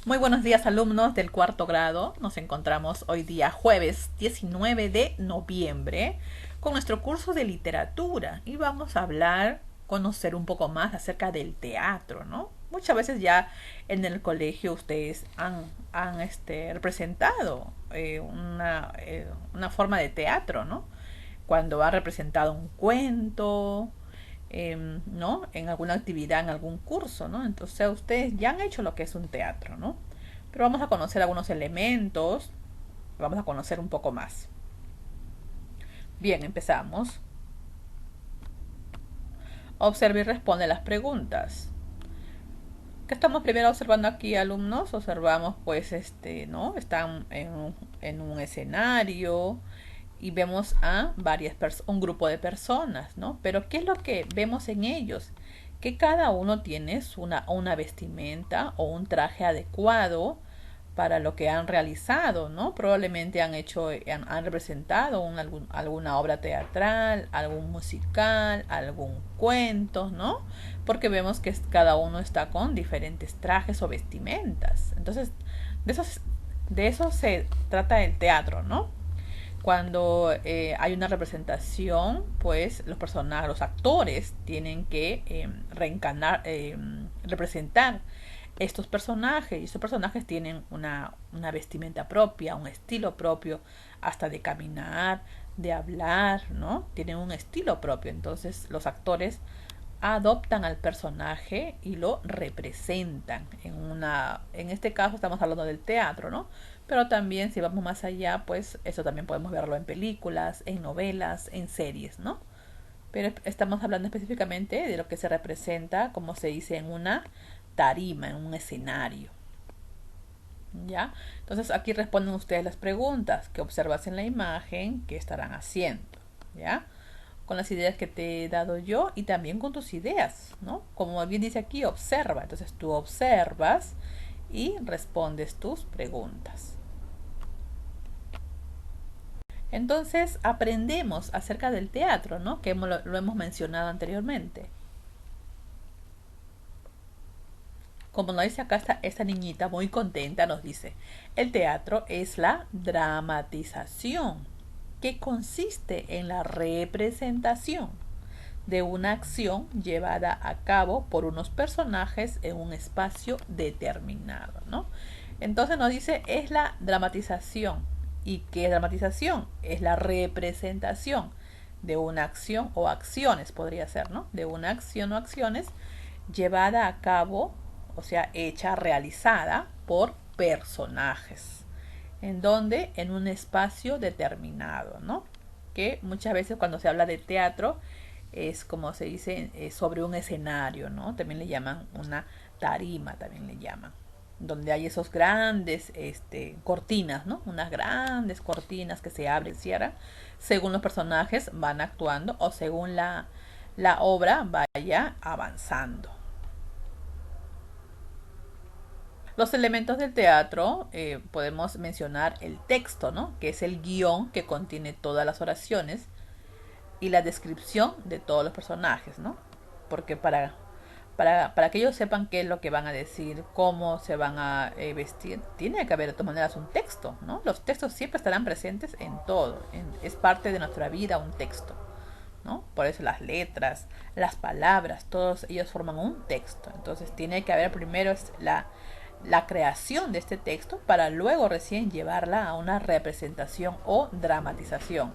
Muy buenos días, alumnos del cuarto grado. Nos encontramos hoy día jueves 19 de noviembre con nuestro curso de literatura y vamos a conocer un poco más acerca del teatro, ¿no? Muchas veces ya en el colegio ustedes han representado una forma de teatro, ¿no? Cuando ha representado un cuento, ¿no? En alguna actividad, en algún curso, ¿no? Entonces ustedes ya han hecho lo que es un teatro, ¿no? Pero vamos a conocer algunos elementos, vamos a conocer un poco más. Bien, empezamos. Observa y responde las preguntas. ¿Qué estamos primero observando aquí, alumnos? Observamos, pues, ¿no? Están en un escenario y vemos a un grupo de personas, ¿no? Pero ¿qué es lo que vemos en ellos? Que cada uno tiene una vestimenta o un traje adecuado para lo que han realizado, ¿no? Probablemente han representado alguna obra teatral, algún musical, algún cuento, ¿no? Porque vemos que cada uno está con diferentes trajes o vestimentas. Entonces, de eso, de eso se trata el teatro, ¿no? Cuando hay una representación, pues los personajes, los actores tienen que representar estos personajes. Y estos personajes tienen una vestimenta propia, un estilo propio, hasta de caminar, de hablar, ¿no? Tienen un estilo propio. Entonces los actores adoptan al personaje y lo representan en este caso estamos hablando del teatro, ¿no? Pero también si vamos más allá, pues eso también podemos verlo en películas, en novelas, en series, ¿no? Pero estamos hablando específicamente de lo que se representa, como se dice, en una tarima, en un escenario. ¿Ya? Entonces aquí responden ustedes las preguntas que observas en la imagen, que estarán haciendo, ¿ya? Con las ideas que te he dado yo y también con tus ideas, ¿no? Como bien dice aquí, observa. Entonces tú observas y respondes tus preguntas. Entonces aprendemos acerca del teatro, ¿no? Que lo hemos mencionado anteriormente. Como nos dice acá esta niñita muy contenta, nos dice, el teatro es la dramatización, que consiste en la representación de una acción llevada a cabo por unos personajes en un espacio determinado, ¿no? Entonces nos dice, es la dramatización. ¿Y qué dramatización? Es la representación de una acción o acciones, podría ser, ¿no? De una acción o acciones llevada a cabo, o sea, hecha, realizada por personajes. ¿En donde? En un espacio determinado, ¿no? Que muchas veces cuando se habla de teatro es como se dice sobre un escenario, ¿no? También le llaman una tarima, también le llaman. Donde hay esos grandes cortinas, ¿no? Unas grandes cortinas que se abren y cierran según los personajes van actuando o según la obra vaya avanzando. Los elementos del teatro podemos mencionar el texto, ¿no? Que es el guión que contiene todas las oraciones y la descripción de todos los personajes, ¿no? Porque para que ellos sepan qué es lo que van a decir, cómo se van a vestir, tiene que haber de todas maneras un texto, ¿no? Los textos siempre estarán presentes en todo, es parte de nuestra vida un texto, ¿no? Por eso las letras, las palabras, todos ellos forman un texto. Entonces tiene que haber primero la creación de este texto para luego recién llevarla a una representación o dramatización.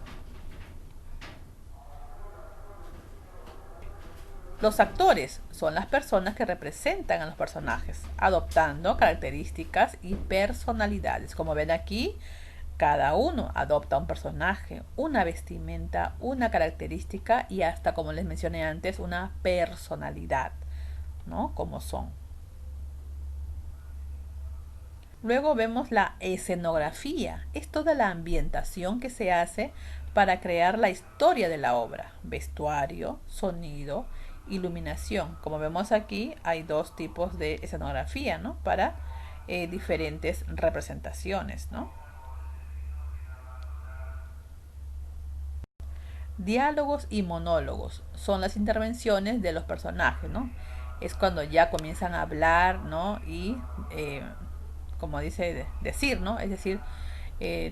Los actores son las personas que representan a los personajes, adoptando características y personalidades. Como ven aquí, cada uno adopta un personaje, una vestimenta, una característica y hasta, como les mencioné antes, una personalidad, ¿no? Como son. Luego vemos la escenografía. Es toda la ambientación que se hace para crear la historia de la obra. Vestuario, sonido, iluminación. Como vemos aquí, hay dos tipos de escenografía, ¿no? Para diferentes representaciones, ¿no? Diálogos y monólogos son las intervenciones de los personajes, ¿no? Es cuando ya comienzan a hablar, ¿no? Y como dice, decir, ¿no? Es decir,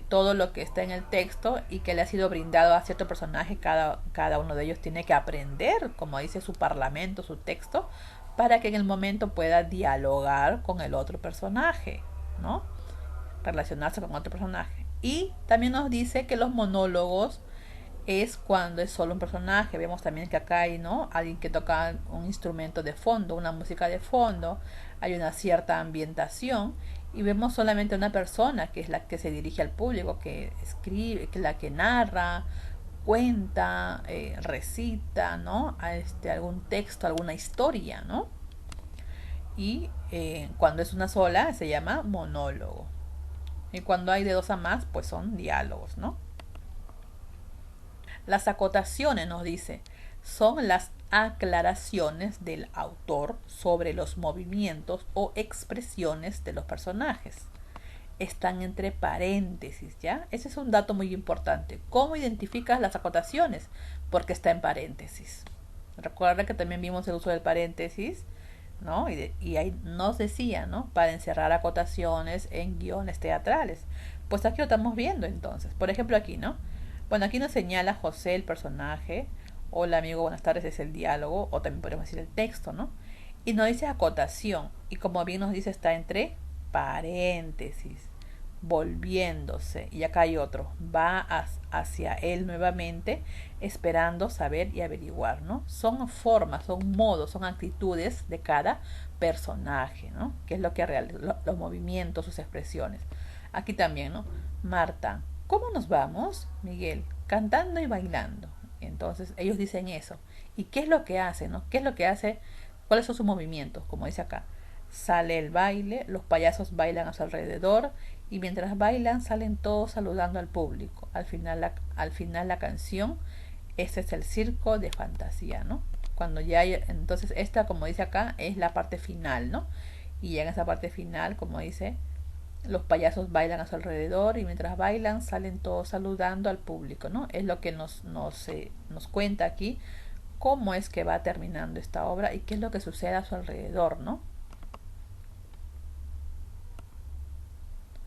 todo lo que está en el texto y que le ha sido brindado a cierto personaje, cada uno de ellos tiene que aprender, como dice, su parlamento, su texto, para que en el momento pueda dialogar con el otro personaje, ¿no? Relacionarse con otro personaje. Y también nos dice que los monólogos es cuando es solo un personaje. Vemos también que acá hay, ¿no?, alguien que toca un instrumento de fondo, una música de fondo, hay una cierta ambientación y vemos solamente una persona que es la que se dirige al público, que escribe, que es la que narra, cuenta, recita, ¿no?, algún texto, alguna historia, ¿no? Y cuando es una sola se llama monólogo. Y cuando hay de dos a más, pues son diálogos, ¿no? Las acotaciones, nos dice, son las aclaraciones del autor sobre los movimientos o expresiones de los personajes. Están entre paréntesis, ¿ya? Ese es un dato muy importante. ¿Cómo identificas las acotaciones? Porque está en paréntesis. Recuerda que también vimos el uso del paréntesis, ¿no? Y ahí nos decía, ¿no?, para encerrar acotaciones en guiones teatrales. Pues aquí lo estamos viendo entonces. Por ejemplo aquí, ¿no? Bueno, aquí nos señala José el personaje. Hola amigo, buenas tardes, es el diálogo. O también podemos decir el texto, ¿no? Y nos dice acotación. Y como bien nos dice, está entre paréntesis. Volviéndose. Y acá hay otro. Va hacia él nuevamente, esperando saber y averiguar, ¿no? Son formas, son modos, son actitudes de cada personaje, ¿no? Que es lo que realiza, los movimientos, sus expresiones. Aquí también, ¿no? Marta, ¿cómo nos vamos? Miguel, cantando y bailando. Entonces ellos dicen eso. ¿Y qué es lo que hace, no? ¿Qué es lo que hace? ¿Cuáles son sus movimientos? Como dice acá. Sale el baile, los payasos bailan a su alrededor y mientras bailan salen todos saludando al público. Al final la canción, este es el circo de fantasía, ¿no? Cuando ya hay, entonces esta, como dice acá, es la parte final, ¿no? Y ya en esa parte final, como dice, los payasos bailan a su alrededor y mientras bailan salen todos saludando al público, ¿no? Es lo que nos cuenta aquí cómo es que va terminando esta obra y qué es lo que sucede a su alrededor, ¿no?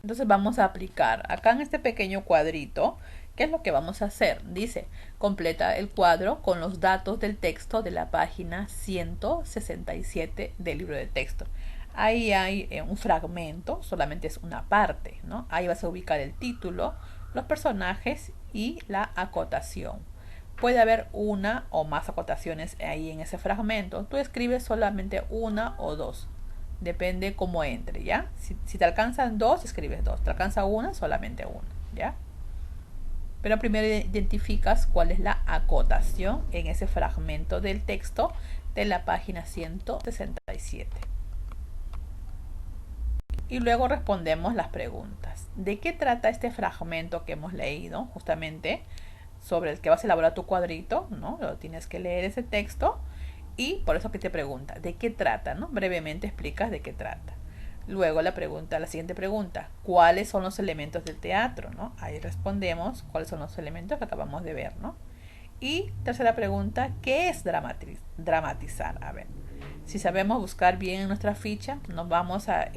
Entonces vamos a aplicar acá en este pequeño cuadrito. ¿Qué es lo que vamos a hacer? Dice, completa el cuadro con los datos del texto de la página 167 del libro de texto. Ahí hay un fragmento, solamente es una parte, ¿no? Ahí vas a ubicar el título, los personajes y la acotación. Puede haber una o más acotaciones ahí en ese fragmento. Tú escribes solamente una o dos. Depende cómo entre, ¿ya? Si te alcanzan dos, escribes dos. Te alcanza una, solamente una, ¿ya? Pero primero identificas cuál es la acotación en ese fragmento del texto de la página 167. Y luego respondemos las preguntas. ¿De qué trata este fragmento que hemos leído? Justamente sobre el que vas a elaborar tu cuadrito, ¿no? Lo tienes que leer ese texto. Y por eso que te pregunta, ¿de qué trata? ¿No? Brevemente explicas de qué trata. Luego la siguiente pregunta, ¿cuáles son los elementos del teatro? ¿No? Ahí respondemos cuáles son los elementos que acabamos de ver, ¿no? Y tercera pregunta, ¿qué es dramatizar? A ver, si sabemos buscar bien en nuestra ficha, vamos a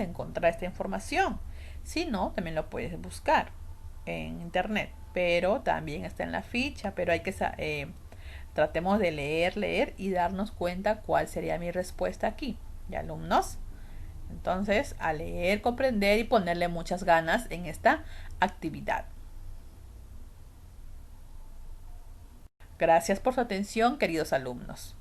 encontrar esta información. Si no, también lo puedes buscar en internet, pero también está en la ficha, pero hay que tratemos de leer y darnos cuenta cuál sería mi respuesta aquí. ¿Ya, alumnos? Entonces, a leer, comprender y ponerle muchas ganas en esta actividad. Gracias por su atención, queridos alumnos.